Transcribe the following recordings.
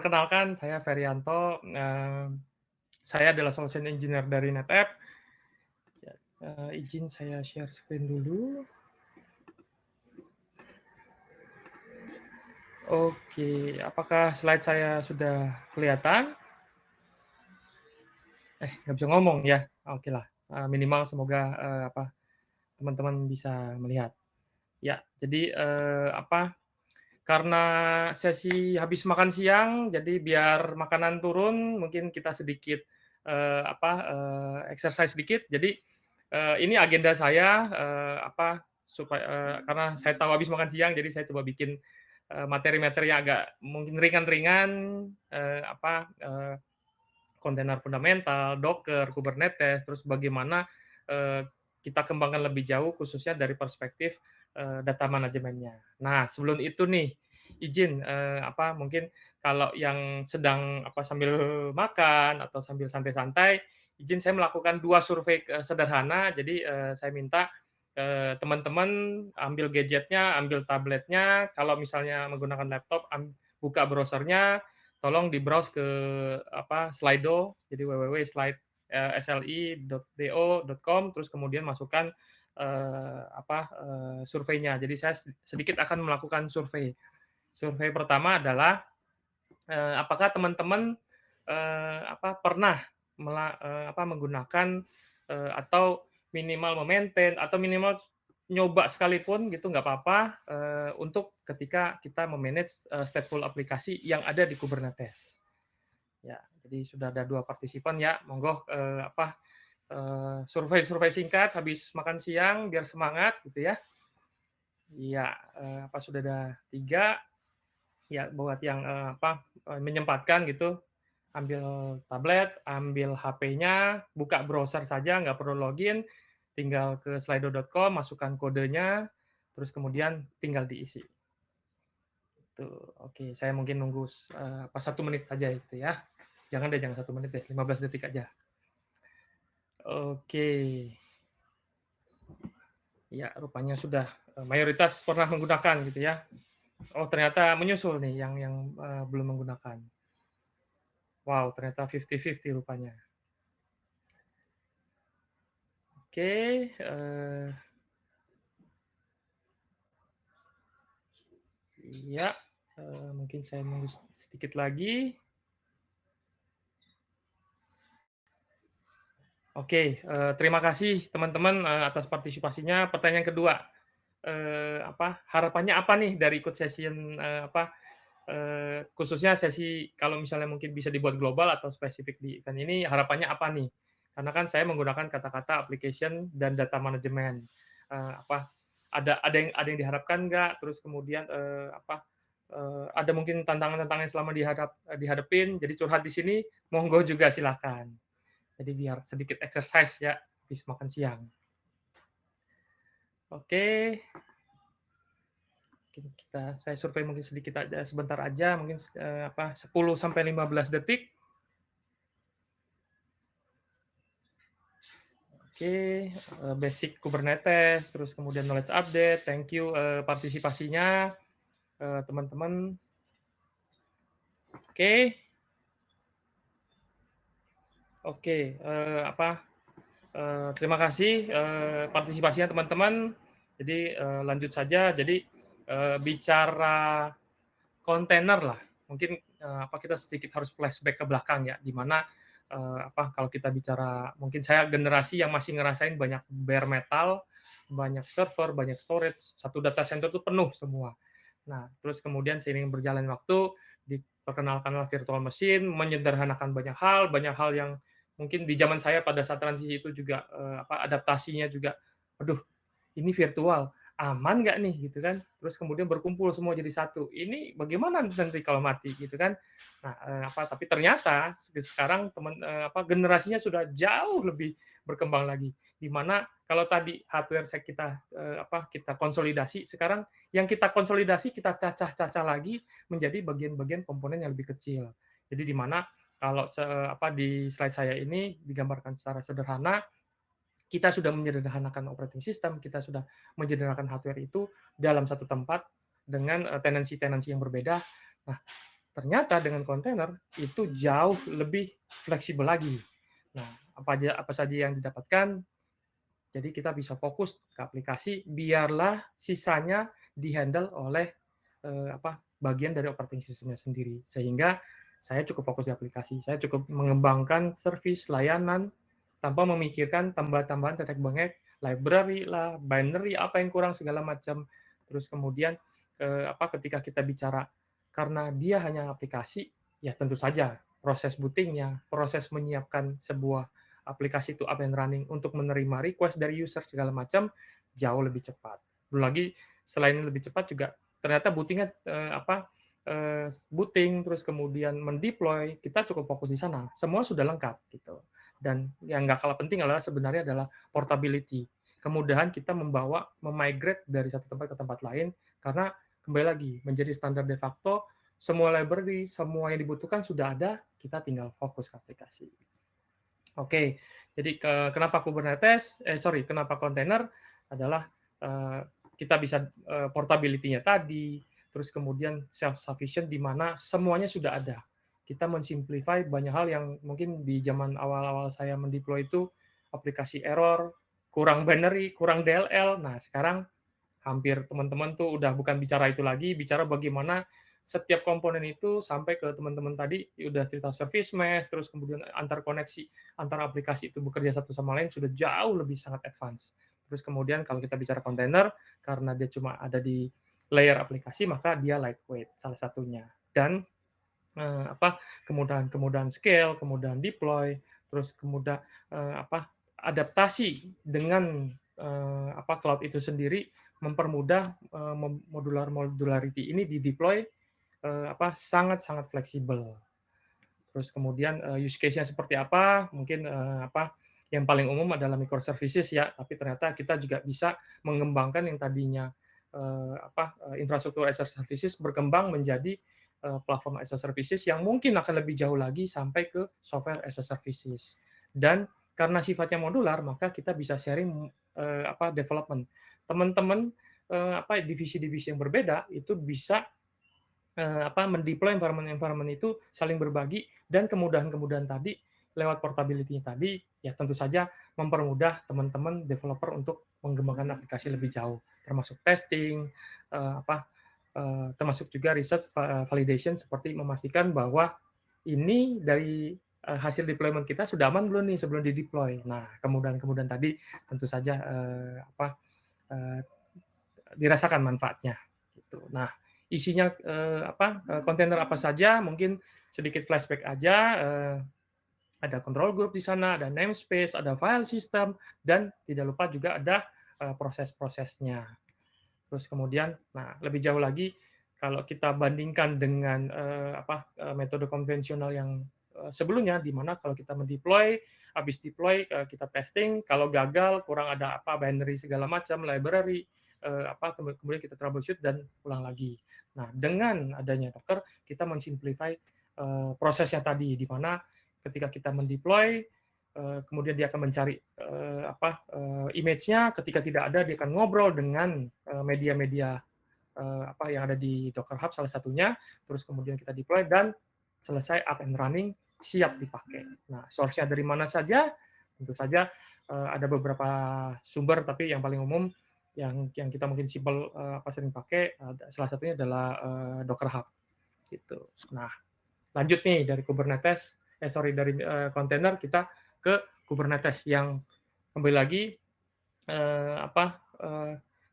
perkenalkan saya Ferianto, saya adalah solution engineer dari NetApp. Ya, izin saya share screen dulu. Oke, apakah slide saya sudah kelihatan? Nggak bisa ngomong ya? Oke lah, minimal semoga, teman-teman bisa melihat. Ya, jadi, karena sesi habis makan siang, jadi biar makanan turun, mungkin kita sedikit, exercise sedikit. Jadi, ini agenda saya, karena saya tahu habis makan siang, jadi saya coba bikin, materi-materi yang agak mungkin ringan-ringan, eee, apa, eee, kontainer fundamental, Docker, Kubernetes, terus bagaimana, kita kembangkan lebih jauh khususnya dari perspektif, data manajemennya. Nah, sebelum itu nih, izin, mungkin kalau yang sedang, sambil makan atau sambil santai-santai, izin saya melakukan 2 survei, sederhana. Jadi, saya minta, teman-teman ambil gadgetnya, ambil tabletnya, kalau misalnya menggunakan laptop, buka browser-nya, tolong di-browse ke Slido, jadi sli.do.com, terus kemudian masukkan, surveinya. Jadi saya sedikit akan melakukan survei. Survei pertama adalah, apakah teman-teman, pernah menggunakan, atau minimal atau minimal nyoba sekalipun gitu nggak apa-apa, untuk ketika kita me-manage, stateful aplikasi yang ada di Kubernetes. Ya, jadi sudah ada 2 partisipan ya, monggo, survei-survei singkat habis makan siang biar semangat gitu ya. Iya, sudah ada 3, ya buat yang, menyempatkan gitu, ambil tablet, ambil HP-nya, buka browser saja nggak perlu login, tinggal ke slido.com, masukkan kodenya, terus kemudian tinggal diisi. Tuh, oke, saya mungkin nunggu 1 menit saja itu ya. Jangan 1 menit deh, 15 detik aja. Oke. Ya, rupanya sudah, mayoritas pernah menggunakan gitu ya. Oh, ternyata menyusul nih yang belum menggunakan. Wow, ternyata 50-50 rupanya. Oke, iya, mungkin saya nunggu sedikit lagi. Oke, terima kasih teman-teman, atas partisipasinya. Pertanyaan kedua, harapannya apa nih dari ikut session, khususnya sesi kalau misalnya mungkin bisa dibuat global atau spesifik di event ini, harapannya apa nih? Karena kan saya menggunakan kata-kata application dan data management. Eee, apa, ada yang diharapkan nggak? Terus kemudian, ada mungkin tantangan-tantangan yang selama dihadapin, jadi curhat di sini, monggo juga silakan. Jadi biar sedikit exercise ya, habis makan siang. Oke, saya survei mungkin sedikit aja, sebentar aja, mungkin 10 sampai 15 detik. Oke, basic Kubernetes, terus kemudian knowledge update. Thank you, partisipasinya, teman-teman. Oke. Oke, terima kasih, partisipasinya teman-teman. Jadi, lanjut saja. Jadi, bicara kontainer lah, mungkin, kita sedikit harus flashback ke belakang ya, di mana, kalau kita bicara mungkin saya generasi yang masih ngerasain banyak bare metal, banyak server, banyak storage, satu data center itu penuh semua. Nah, terus kemudian seiring berjalannya waktu, diperkenalkanlah virtual machine, menyederhanakan banyak hal yang mungkin di zaman saya pada saat transisi itu juga, adaptasinya juga, "Aduh, ini virtual, aman nggak nih?" Gitu kan. Terus kemudian berkumpul semua jadi satu, "Ini bagaimana nanti kalau mati?" Gitu kan. Nah, tapi ternyata sekarang generasinya sudah jauh lebih berkembang lagi, di mana kalau tadi hardware kita konsolidasi, sekarang yang kita konsolidasi, kita cacah-cacah lagi menjadi bagian-bagian komponen yang lebih kecil. Jadi di mana kalau di slide saya ini digambarkan secara sederhana, kita sudah menyederhanakan operating system, kita sudah menyederhanakan hardware itu dalam satu tempat dengan tenancy-tenancy yang berbeda. Nah, Ternyata dengan kontainer itu jauh lebih fleksibel lagi. Nah, apa saja yang didapatkan, jadi kita bisa fokus ke aplikasi, biarlah sisanya di-handle oleh bagian dari operating system-nya sendiri. Sehingga saya cukup fokus di aplikasi, saya cukup mengembangkan service layanan tanpa memikirkan tambah-tambahan tetek bengek, library lah, binary apa yang kurang segala macam. Terus kemudian ketika kita bicara karena dia hanya aplikasi, ya tentu saja proses booting-nya, proses menyiapkan sebuah aplikasi itu up and running untuk menerima request dari user segala macam jauh lebih cepat. Belum lagi selain lebih cepat juga ternyata booting-nya booting terus kemudian mendeploy kita cukup fokus di sana. Semua sudah lengkap gitu. Dan yang nggak kalah penting sebenarnya adalah portability. Kemudahan kita memigrate dari satu tempat ke tempat lain karena kembali lagi menjadi standar de facto semua library, semua yang dibutuhkan sudah ada, kita tinggal fokus ke aplikasi. Oke, jadi kenapa Kubernetes, kenapa kontainer adalah kita bisa portability-nya tadi, terus kemudian self-sufficient di mana semuanya sudah ada. Kita mensimplify banyak hal yang mungkin di zaman awal-awal saya mendeploy itu aplikasi error, kurang binary, kurang DLL. Nah, sekarang hampir teman-teman tuh udah bukan bicara itu lagi, bicara bagaimana setiap komponen itu sampai ke teman-teman tadi udah cerita service mesh, terus kemudian antar koneksi antar aplikasi itu bekerja satu sama lain sudah jauh lebih sangat advance. Terus kemudian kalau kita bicara kontainer, karena dia cuma ada di layer aplikasi, maka dia lightweight salah satunya. Dan kemudahan scale, kemudahan deploy, terus kemudahan adaptasi dengan cloud itu sendiri mempermudah modularity ini di deploy sangat-sangat fleksibel. Terus kemudian use case-nya seperti apa? Mungkin yang paling umum adalah microservices ya, tapi ternyata kita juga bisa mengembangkan yang tadinya infrastruktur as a services berkembang menjadi platform as a services yang mungkin akan lebih jauh lagi sampai ke software as a services. Dan karena sifatnya modular, maka kita bisa sharing development. Teman-teman divisi-divisi yang berbeda itu bisa mendeploy environment itu saling berbagi dan kemudahan-kemudahan tadi lewat portability tadi ya tentu saja mempermudah teman-teman developer untuk mengembangkan aplikasi lebih jauh termasuk testing termasuk juga research validation seperti memastikan bahwa ini dari hasil deployment kita sudah aman belum nih sebelum di-deploy. Nah, kemudahan-kemudahan tadi tentu saja dirasakan manfaatnya gitu. Nah, isinya kontainer apa saja, mungkin sedikit flashback aja, ada control group di sana, ada namespace, ada file system, dan tidak lupa juga ada proses-prosesnya. Terus kemudian, nah lebih jauh lagi, kalau kita bandingkan dengan metode konvensional yang sebelumnya, di mana kalau kita mendeploy, habis deploy kita testing, kalau gagal kurang ada binary segala macam, library, kemudian kita troubleshoot dan ulang lagi. Nah, dengan adanya Docker, kita mensimplify prosesnya tadi, di mana ketika kita mendeploy, kemudian dia akan mencari image-nya, ketika tidak ada dia akan ngobrol dengan media-media yang ada di Docker Hub salah satunya, terus kemudian kita deploy dan selesai up and running, siap dipakai. Nah, source-nya dari mana saja? Tentu saja ada beberapa sumber, tapi yang paling umum yang kita mungkin simpel sering pakai, salah satunya adalah Docker Hub. Gitu. Nah, lanjut nih dari Kubernetes, dari kontainer kita ke Kubernetes yang kembali lagi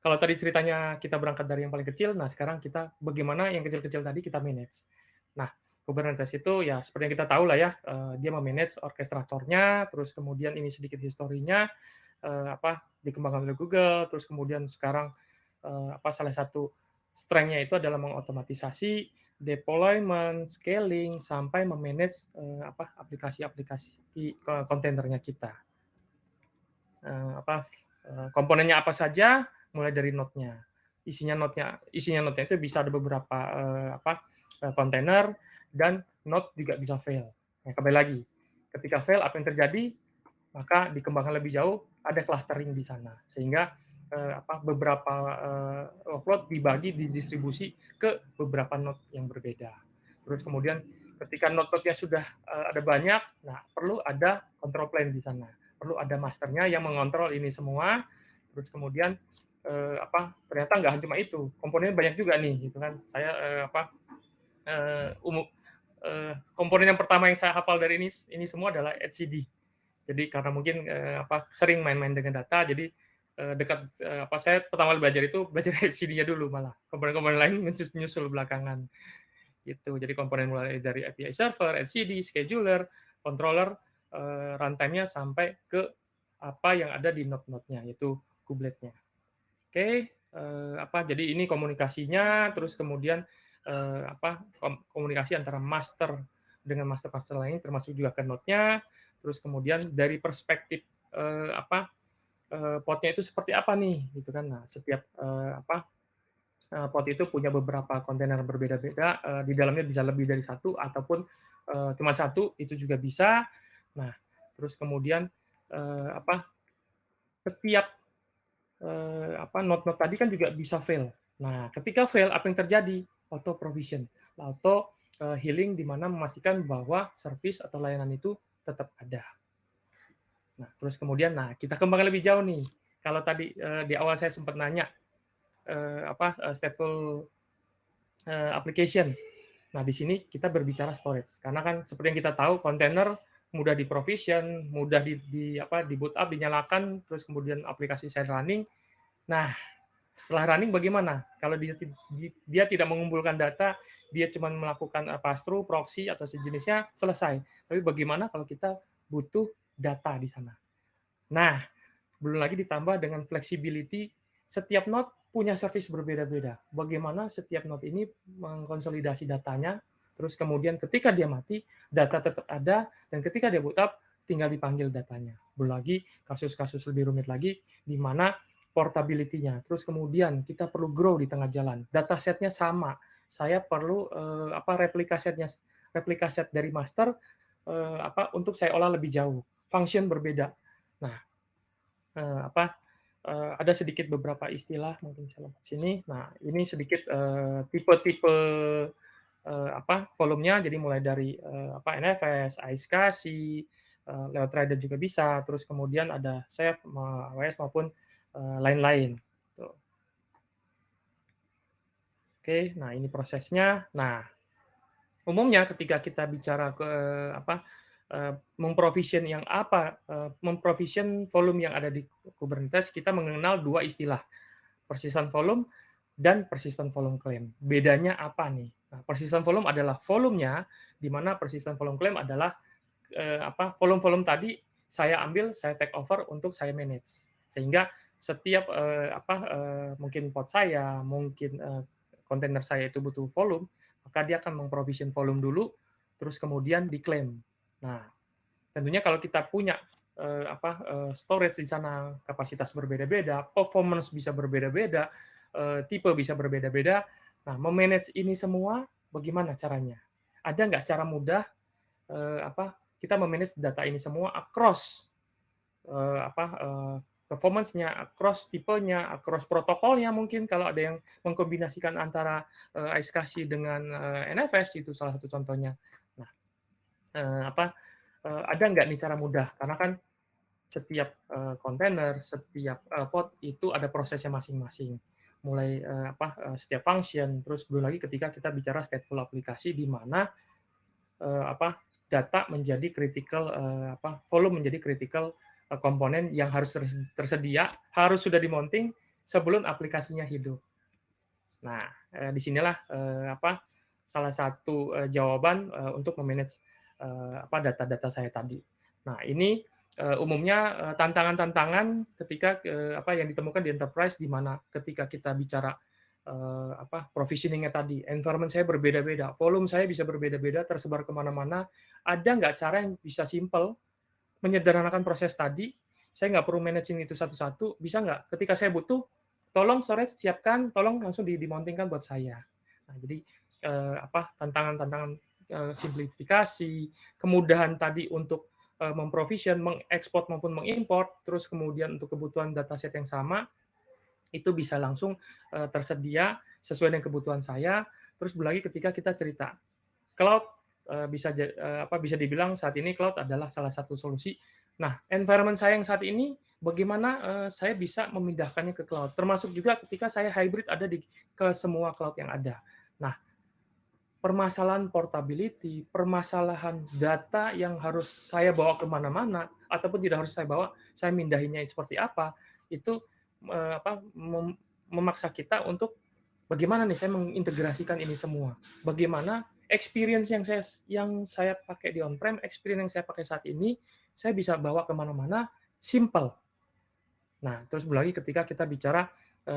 kalau tadi ceritanya kita berangkat dari yang paling kecil, nah sekarang kita bagaimana yang kecil-kecil tadi kita manage. Nah, Kubernetes itu ya seperti yang kita tahu lah ya, dia memanage orkestratornya, terus kemudian ini sedikit historinya, dikembangkan oleh Google, terus kemudian sekarang salah satu strength-nya itu adalah mengotomatisasi deployment, scaling, sampai memanage aplikasi-aplikasi kontainernya kita. Komponennya apa saja, mulai dari node-nya. Isinya node-nya itu bisa ada beberapa kontainer dan node juga bisa fail. Nah, kembali lagi, ketika fail apa yang terjadi? Maka dikembangkan lebih jauh, ada clustering di sana, sehingga beberapa workload dibagi, didistribusi ke beberapa node yang berbeda. Terus kemudian ketika node-node-nya sudah ada banyak, nah perlu ada control plane di sana. Perlu ada masternya yang mengontrol ini semua. Terus kemudian ternyata nggak cuma itu, komponennya banyak juga nih, gitu kan. Saya komponen yang pertama yang saya hafal dari ini semua adalah etcd. Jadi karena mungkin sering main-main dengan data, jadi saya pertama kali belajar itu belajar etcd-nya dulu, malah komponen-komponen lain nyusul belakangan gitu. Jadi komponen mulai dari API server, etcd, scheduler, controller, runtime-nya sampai ke apa yang ada di node-node-nya, yaitu kubeletnya. Oke, jadi ini komunikasinya, terus kemudian komunikasi antara master dengan master lain, termasuk juga ke node-nya, terus kemudian dari perspektif podnya itu seperti apa nih, gitu kan. Nah, setiap pod itu punya beberapa kontainer berbeda-beda, di dalamnya bisa lebih dari satu ataupun cuma satu, itu juga bisa. Nah, terus kemudian setiap node-node tadi kan juga bisa fail. Nah, ketika fail, apa yang terjadi? Auto provision, auto healing, di mana memastikan bahwa service atau layanan itu tetap ada. Nah, terus kemudian, kita kembangkan lebih jauh nih. Kalau tadi di awal saya sempat nanya stateful application. Nah, di sini kita berbicara storage, karena kan seperti yang kita tahu, kontainer mudah di provision, mudah di boot up, dinyalakan, terus kemudian aplikasi saya running. Nah, setelah running bagaimana? Kalau dia tidak mengumpulkan data, dia cuma melakukan pass-through, proxy, atau sejenisnya, selesai. Tapi bagaimana kalau kita butuh data di sana? Nah, belum lagi ditambah dengan flexibility, setiap node punya service berbeda-beda. Bagaimana setiap node ini mengkonsolidasi datanya, terus kemudian ketika dia mati, data tetap ada, dan ketika dia boot up, tinggal dipanggil datanya. Belum lagi kasus-kasus lebih rumit lagi, di mana portability-nya. Terus kemudian kita perlu grow di tengah jalan. Datasetnya sama. Saya perlu replika set dari master untuk saya olah lebih jauh. Function berbeda. Nah, ada sedikit beberapa istilah, mungkin saya lompat sini. Nah, ini sedikit tipe-tipe volumenya, jadi mulai dari NFS, iSCSI, lewat rider juga bisa, terus kemudian ada Chef, AWS maupun lain-lain. Tuh. Oke, nah ini prosesnya. Nah, umumnya ketika kita bicara ke memprovision memprovision volume yang ada di Kubernetes, kita mengenal dua istilah, persistent volume dan persistent volume claim. Bedanya apa nih? Nah, persistent volume adalah volumenya, di mana persistent volume claim adalah volume-volume tadi saya ambil, saya take over untuk saya manage. Sehingga setiap mungkin pod saya, mungkin kontainer saya itu butuh volume, maka dia akan memprovision volume dulu, terus kemudian diklaim. Nah, tentunya kalau kita punya storage di sana, kapasitas berbeda-beda, performance bisa berbeda-beda, tipe bisa berbeda-beda. Nah, memanage ini semua bagaimana caranya? Ada nggak cara mudah kita memanage data ini semua across performance-nya, across tipenya, across protokolnya, mungkin kalau ada yang mengkombinasikan antara iSCSI dengan NFS, itu salah satu contohnya. Nah, ada nggak nih cara mudah? Karena kan setiap kontainer, setiap pod itu ada prosesnya masing-masing. Mulai setiap function, terus belum lagi ketika kita bicara stateful aplikasi, di mana data menjadi critical, volume menjadi critical komponen yang harus tersedia, harus sudah dimonting sebelum aplikasinya hidup. Nah, disinilah salah satu jawaban untuk memanage data-data saya tadi. Nah, ini umumnya tantangan-tantangan ketika yang ditemukan di enterprise, di mana ketika kita bicara provisioning-nya tadi, environment saya berbeda-beda, volume saya bisa berbeda-beda, tersebar kemana-mana. Ada nggak cara yang bisa simple menyederhanakan proses tadi? Saya nggak perlu managing itu satu-satu, bisa nggak? Ketika saya butuh, tolong storage siapkan, tolong langsung dimontingkan buat saya. Nah, jadi tantangan-tantangan simplifikasi, kemudahan tadi untuk memprovision, mengekspor maupun mengimport, terus kemudian untuk kebutuhan dataset yang sama, itu bisa langsung tersedia sesuai dengan kebutuhan saya. Terus lagi ketika kita cerita, cloud bisa dibilang saat ini cloud adalah salah satu solusi. Nah, environment saya yang saat ini bagaimana saya bisa memindahkannya ke cloud, termasuk juga ketika saya hybrid ada ke semua cloud yang ada. Nah, permasalahan portability, permasalahan data yang harus saya bawa ke mana-mana ataupun tidak harus saya bawa, saya mindahinnya seperti apa, itu memaksa kita untuk bagaimana nih saya mengintegrasikan ini semua. Bagaimana experience yang saya pakai di on-prem, experience yang saya pakai saat ini, saya bisa bawa ke mana-mana, simple. Nah, terus lagi ketika kita bicara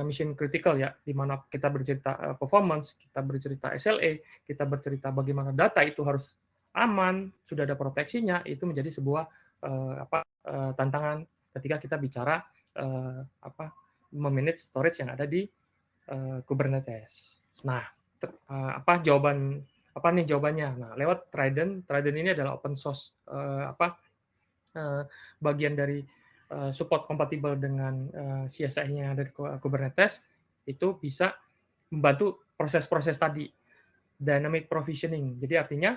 mission critical ya, di mana kita bercerita performance, kita bercerita SLA, kita bercerita bagaimana data itu harus aman, sudah ada proteksinya, itu menjadi sebuah tantangan ketika kita bicara memanage storage yang ada di Kubernetes. Nah, jawabannya? Nah, lewat Trident. Trident ini adalah open source bagian dari support kompatibel dengan CSI-nya dari Kubernetes, itu bisa membantu proses-proses tadi, dynamic provisioning. Jadi artinya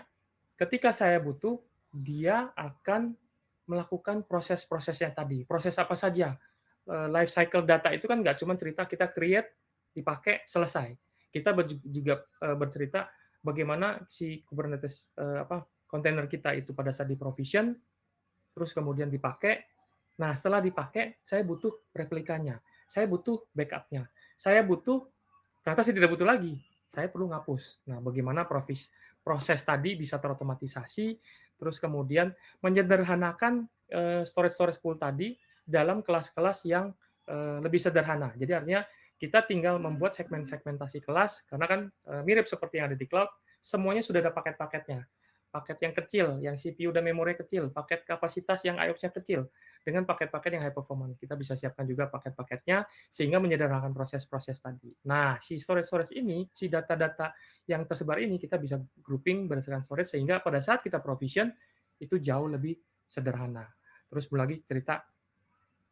ketika saya butuh, dia akan melakukan proses-prosesnya tadi. Proses apa saja? Life cycle data itu kan nggak cuma cerita kita create, dipakai, selesai. Kita juga bercerita bagaimana si Kubernetes kontainer kita itu pada saat di provision, terus kemudian dipakai. Nah, setelah dipakai, saya butuh replikanya, saya butuh backupnya, saya butuh, ternyata saya tidak butuh lagi, saya perlu ngapus. Nah, bagaimana proses tadi bisa terotomatisasi, terus kemudian menyederhanakan storage pool tadi dalam kelas-kelas yang lebih sederhana. Jadi artinya kita tinggal membuat segmentasi kelas, karena kan mirip seperti yang ada di cloud, semuanya sudah ada paket-paketnya. Paket yang kecil, yang CPU dan memori kecil, paket kapasitas yang IOPS-nya kecil, dengan paket-paket yang high performance. Kita bisa siapkan juga paket-paketnya, sehingga menyederhanakan proses-proses tadi. Nah, si storage ini, si data-data yang tersebar ini, kita bisa grouping berdasarkan storage, sehingga pada saat kita provision, itu jauh lebih sederhana. Terus lagi cerita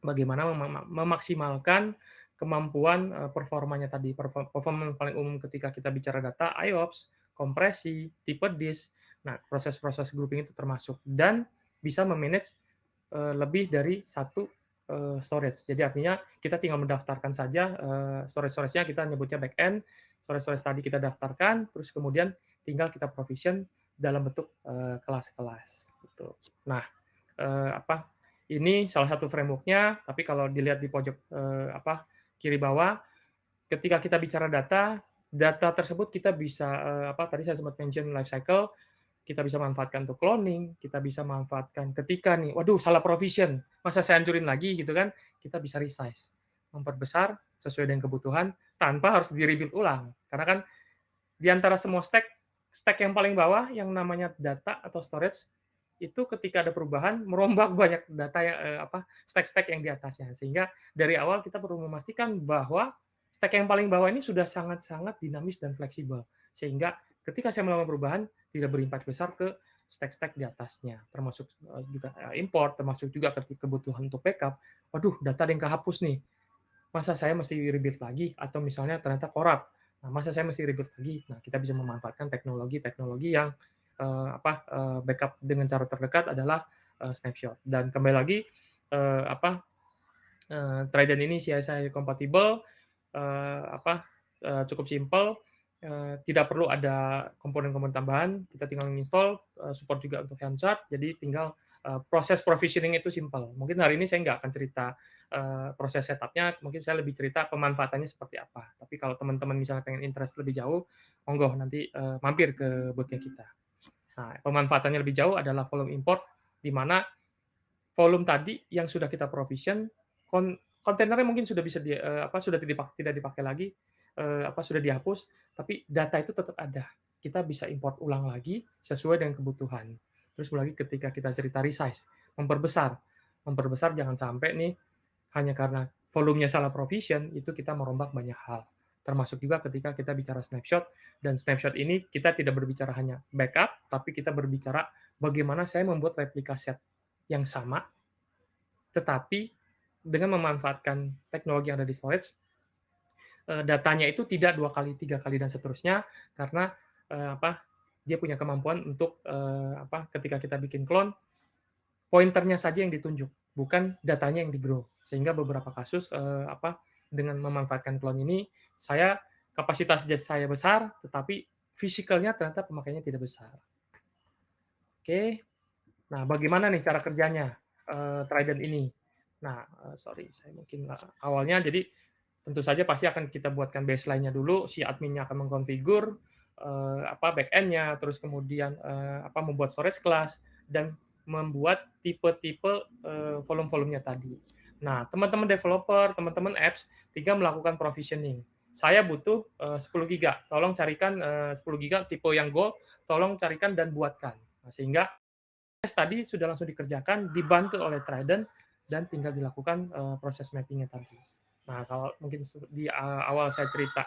bagaimana memaksimalkan kemampuan performanya tadi. Performa paling umum ketika kita bicara data, IOPS, kompresi, tipe disk. Nah, proses-proses grouping itu termasuk. Dan bisa memanage lebih dari satu storage. Jadi artinya kita tinggal mendaftarkan saja storage-storage-nya, kita nyebutnya backend, storage-storage tadi kita daftarkan, terus kemudian tinggal kita provision dalam bentuk kelas-kelas. Gitu. Nah, ini salah satu framework-nya, tapi kalau dilihat di pojok kiri bawah, ketika kita bicara data tersebut kita bisa tadi saya sempat mention life cycle, kita bisa manfaatkan untuk cloning, kita bisa manfaatkan ketika nih, waduh salah provision, masa saya hancurin lagi gitu kan, kita bisa resize, memperbesar sesuai dengan kebutuhan tanpa harus di-rebuild ulang. Karena kan di antara semua stack yang paling bawah yang namanya data atau storage itu ketika ada perubahan merombak banyak data yang stack-stack yang di atasnya, sehingga dari awal kita perlu memastikan bahwa stack yang paling bawah ini sudah sangat-sangat dinamis dan fleksibel, sehingga ketika saya melakukan perubahan tidak berimpak besar ke stack-stack di atasnya, termasuk juga import, termasuk juga ketika kebutuhan untuk backup. Waduh, data ada yang kehapus nih, masa saya mesti rebuild lagi, atau misalnya ternyata korup. Nah, masa saya mesti rebuild lagi? Nah, kita bisa memanfaatkan teknologi-teknologi yang backup dengan cara terdekat adalah snapshot. Dan kembali lagi Trident ini CSI kompatibel, cukup simpel, tidak perlu ada komponen-komponen tambahan, kita tinggal install, support juga untuk Helm chart, jadi tinggal proses provisioning itu simpel. Mungkin hari ini saya nggak akan cerita proses setupnya, mungkin saya lebih cerita pemanfaatannya seperti apa. Tapi kalau teman-teman misalnya pengen interest lebih jauh, monggo nanti mampir ke booth-nya kita. Nah, pemanfaatannya lebih jauh adalah volume import, di mana volume tadi yang sudah kita provision, kontainernya mungkin sudah bisa sudah tidak dipakai lagi, sudah dihapus, tapi data itu tetap ada. Kita bisa import ulang lagi sesuai dengan kebutuhan. Terus lagi ketika kita cerita resize, memperbesar jangan sampai nih hanya karena volumenya salah provision, itu kita merombak banyak hal. Termasuk juga ketika kita bicara snapshot, dan snapshot ini kita tidak berbicara hanya backup, tapi kita berbicara bagaimana saya membuat replika set yang sama, tetapi dengan memanfaatkan teknologi yang ada di storage, datanya itu tidak 2 kali, 3 kali, dan seterusnya, karena dia punya kemampuan untuk ketika kita bikin clone, pointernya saja yang ditunjuk, bukan datanya yang di-grow. Sehingga beberapa kasus dengan memanfaatkan clone ini, kapasitas jas saya besar, tetapi physicalnya ternyata pemakaiannya tidak besar. Oke. Nah, bagaimana nih cara kerjanya Trident ini? Nah, saya mungkin awalnya jadi tentu saja pasti akan kita buatkan baseline-nya dulu, si admin-nya akan mengkonfigur back-end-nya, terus kemudian membuat storage class dan membuat tipe-tipe volume-volumenya tadi. Nah, teman-teman developer, teman-teman apps, tinggal melakukan provisioning. Saya butuh 10 giga, tolong carikan 10 giga tipe yang gold, tolong carikan dan buatkan. Nah, sehingga tadi sudah langsung dikerjakan, dibantu oleh Trident, dan tinggal dilakukan proses mapping-nya tadi. Nah, kalau mungkin di awal saya cerita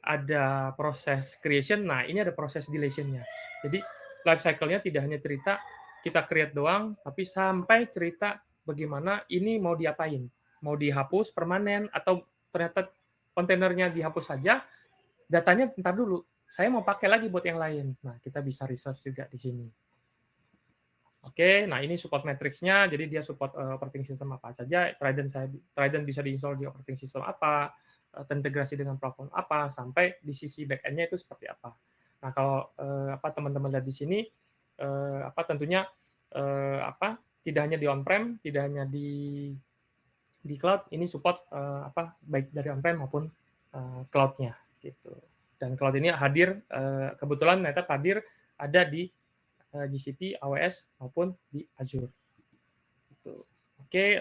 ada proses creation, nah ini ada proses deletion-nya. Jadi life cycle-nya tidak hanya cerita kita create doang, tapi sampai cerita bagaimana ini mau diapain. Mau dihapus permanen, atau ternyata kontainernya dihapus saja, datanya ntar dulu, saya mau pakai lagi buat yang lain. Nah, kita bisa research juga di sini. Oke, nah ini support matrix-nya, jadi dia support operating system apa saja, Trident bisa diinstal di operating system apa, terintegrasi dengan platform apa, sampai di sisi back-end-nya itu seperti apa. Nah, kalau teman-teman lihat di sini, tentunya tidak hanya di on-prem, tidak hanya di cloud, ini support baik dari on-prem maupun cloud-nya gitu. Dan cloud ini hadir, kebetulan NetApp hadir ada di GCP, AWS maupun di Azure. Gitu. Oke,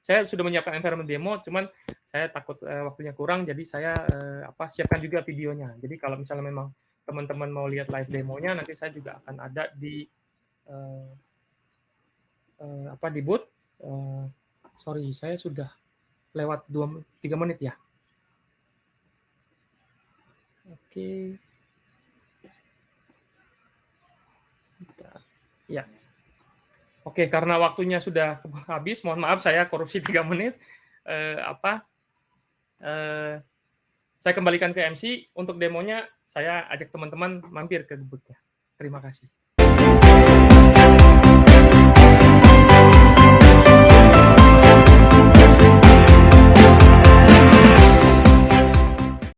saya sudah menyiapkan environment demo, cuman saya takut waktunya kurang, jadi saya siapkan juga videonya. Jadi kalau misalnya memang teman-teman mau lihat live demonya, nanti saya juga akan ada di di booth. Sorry, saya sudah lewat 3 menit ya. Oke. Ya. Oke, karena waktunya sudah habis, mohon maaf saya korupsi 3 menit. Saya kembalikan ke MC, untuk demonya saya ajak teman-teman mampir ke booth-nya. Terima kasih.